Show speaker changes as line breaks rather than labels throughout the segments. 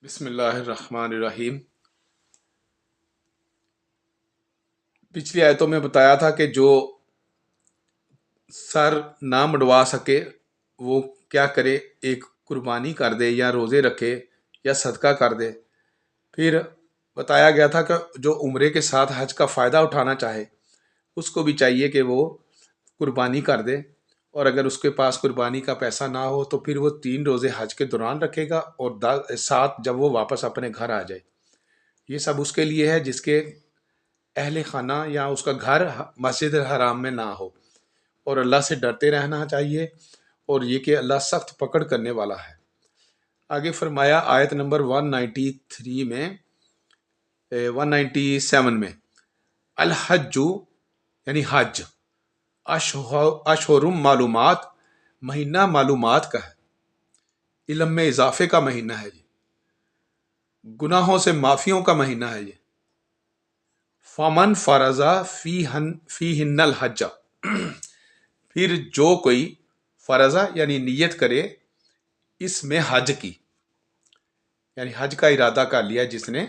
بسم اللہ الرحمن الرحیم۔ پچھلی آیتوں میں بتایا تھا کہ جو سر نہ مڈوا سکے وہ کیا کرے، ایک قربانی کر دے یا روزے رکھے یا صدقہ کر دے۔ پھر بتایا گیا تھا کہ جو عمرے کے ساتھ حج کا فائدہ اٹھانا چاہے اس کو بھی چاہیے کہ وہ قربانی کر دے، اور اگر اس کے پاس قربانی کا پیسہ نہ ہو تو پھر وہ 3 روزے حج کے دوران رکھے گا، اور 7 جب وہ واپس اپنے گھر آ جائے۔ یہ سب اس کے لیے ہے جس کے اہل خانہ یا اس کا گھر مسجد الحرام میں نہ ہو، اور اللہ سے ڈرتے رہنا چاہیے، اور یہ کہ اللہ سخت پکڑ کرنے والا ہے۔ آگے فرمایا آیت نمبر 193 میں 197 میں، الحج یعنی حج اشہر معلومات، مہینہ معلومات کا ہے، علم میں اضافے کا مہینہ ہے، یہ گناہوں سے معافیوں کا مہینہ ہے۔ یہ فمن فرضا فیہن الحج، پھر جو کوئی فرضا یعنی نیت کرے اس میں حج کی، یعنی حج کا ارادہ کر لیا جس نے،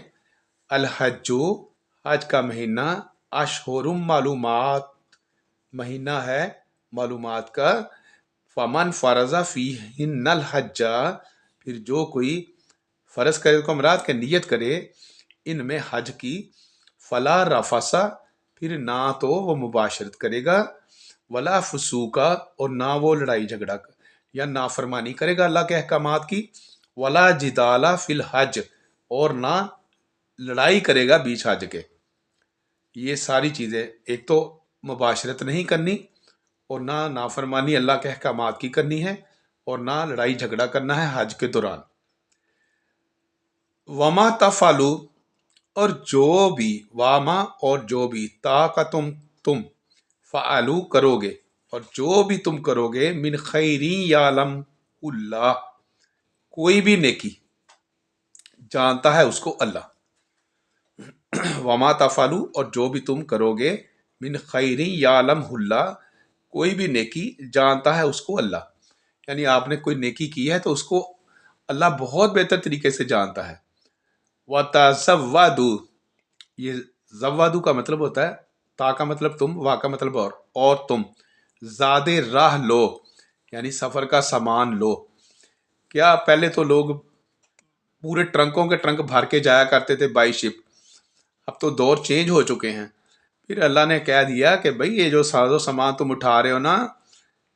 الحج حج کا مہینہ، اشہر معلومات مہینہ ہے معلومات کا، فمن فرضا فیہن الحج، پھر جو کوئی فرض کرے کو مراد کہ نیت کرے ان میں حج کی، فلا رفسا، پھر نہ تو وہ مباشرت کرے گا، ولا فسوقا، اور نہ وہ لڑائی جھگڑا یا نافرمانی کرے گا اللہ کے احکامات کی، ولا جدالا فی الحج، اور نہ لڑائی کرے گا بیچ حج کے۔ یہ ساری چیزیں، ایک تو مباشرت نہیں کرنی، اور نہ نافرمانی اللہ کے احکامات کی کرنی ہے، اور نہ لڑائی جھگڑا کرنا ہے حج کے دوران۔ وما تفعلوا، اور جو بھی، واما اور جو بھی، تا کا تم فعلو کرو گے، اور جو بھی تم کرو گے، من خیری یعلم اللہ، کوئی بھی نیکی جانتا ہے اس کو اللہ۔ وما تفعلوا، اور جو بھی تم کرو گے، من خیری یعلم اللہ، کوئی بھی نیکی جانتا ہے اس کو اللہ، یعنی آپ نے کوئی نیکی کی ہے تو اس کو اللہ بہت بہتر طریقے سے جانتا ہے۔ وَتَزَوَّدُوا، یہ زوادو کا مطلب ہوتا ہے، تا کا مطلب تم، وا کا مطلب اور تم، زاد راہ لو، یعنی سفر کا سامان لو۔ کیا پہلے تو لوگ پورے ٹرنکوں کے ٹرنک بھر کے جایا کرتے تھے بائی شپ، اب تو دور چینج ہو چکے ہیں۔ پھر اللہ نے کہہ دیا کہ بھئی یہ جو ساز و سامان تم اٹھا رہے ہو نا،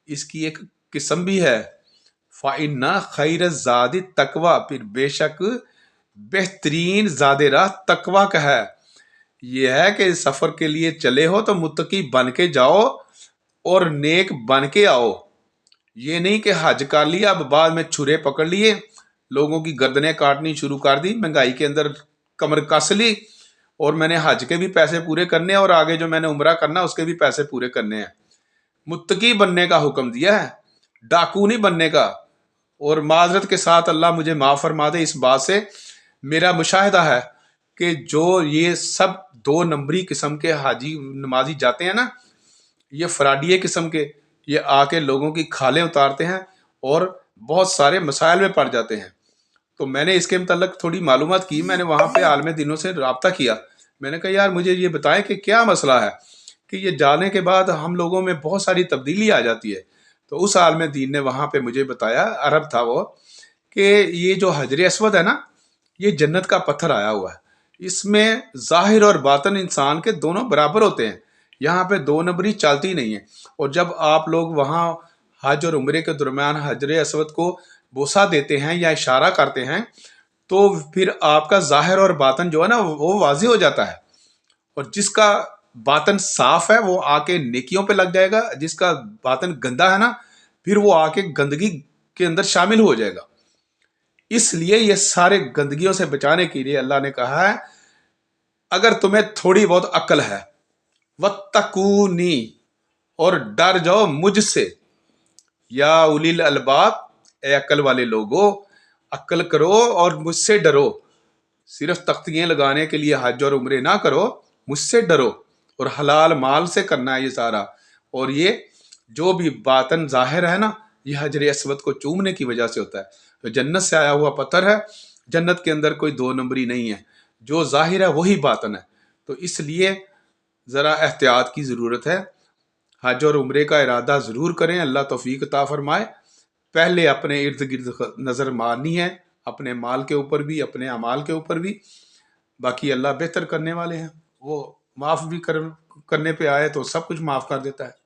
اس کی ایک قسم بھی ہے، فَإِنَّ خَيْرَ الزَّادِ التَّقْوَىٰ، پھر بے شک بہترین زاد راہ تقوی کا ہے۔ یہ ہے کہ سفر کے لیے چلے ہو تو متقی بن کے جاؤ اور نیک بن کے آؤ، یہ نہیں کہ حج کر لیا اب بعد میں چھرے پکڑ لیے، لوگوں کی گردنیں کاٹنی شروع کر دی، مہنگائی کے اندر کمر کس لی، اور میں نے حج کے بھی پیسے پورے کرنے ہیں اور آگے جو میں نے عمرہ کرنا اس کے بھی پیسے پورے کرنے ہیں۔ متقی بننے کا حکم دیا ہے، ڈاکو نہیں بننے کا۔ اور معذرت کے ساتھ اللہ مجھے معاف فرما دے اس بات سے، میرا مشاہدہ ہے کہ جو یہ سب 2 نمبری قسم کے حاجی نمازی جاتے ہیں نا، یہ فراڈیے قسم کے، یہ آ کے لوگوں کی کھالیں اتارتے ہیں اور بہت سارے مسائل میں پڑ جاتے ہیں۔ تو میں نے اس کے متعلق تھوڑی معلومات کی، میں نے وہاں پہ عالم دینوں سے رابطہ کیا، میں نے کہا یار مجھے یہ بتائیں کہ کیا مسئلہ ہے کہ یہ جانے کے بعد ہم لوگوں میں بہت ساری تبدیلی آ جاتی ہے۔ تو اس عالم دین نے وہاں پہ مجھے بتایا، عرب تھا وہ، کہ یہ جو حجر اسود ہے نا، یہ جنت کا پتھر آیا ہوا ہے، اس میں ظاہر اور باطن انسان کے دونوں برابر ہوتے ہیں، یہاں پہ 2 نمبری چلتی نہیں ہے۔ اور جب آپ لوگ وہاں حج اور عمرے کے درمیان حجر اسود کو بوسہ دیتے ہیں یا اشارہ کرتے ہیں تو پھر آپ کا ظاہر اور باطن جو ہے نا وہ واضح ہو جاتا ہے، اور جس کا باطن صاف ہے وہ آ کے نیکیوں پہ لگ جائے گا، جس کا باطن گندا ہے نا پھر وہ آ کے گندگی کے اندر شامل ہو جائے گا۔ اس لیے یہ سارے گندگیوں سے بچانے کے لیے اللہ نے کہا ہے اگر تمہیں تھوڑی بہت عقل ہے، وَاتَّقُونِی، اور ڈر جاؤ مجھ سے، یا اولی الالباب، اے عقل والے لوگوں، عقل کرو اور مجھ سے ڈرو، صرف تختیاں لگانے کے لیے حج اور عمرے نہ کرو، مجھ سے ڈرو، اور حلال مال سے کرنا ہے یہ سارا۔ اور یہ جو بھی باطن ظاہر ہے نا، یہ حجر اسود کو چومنے کی وجہ سے ہوتا ہے، تو جنت سے آیا ہوا پتھر ہے، جنت کے اندر کوئی دو نمبری نہیں ہے، جو ظاہر ہے وہی باطن ہے. تو اس لیے ذرا احتیاط کی ضرورت ہے. حج اور عمرے کا ارادہ ضرور کریں، اللہ توفیق عطا فرمائے. پہلے اپنے ارد گرد نظر مارنی ہے، اپنے مال کے اوپر بھی، اپنے اعمال کے اوپر بھی. باقی اللہ بہتر کرنے والے ہیں، وہ معاف بھی کرنے پہ آئے تو سب کچھ معاف کر دیتا ہے.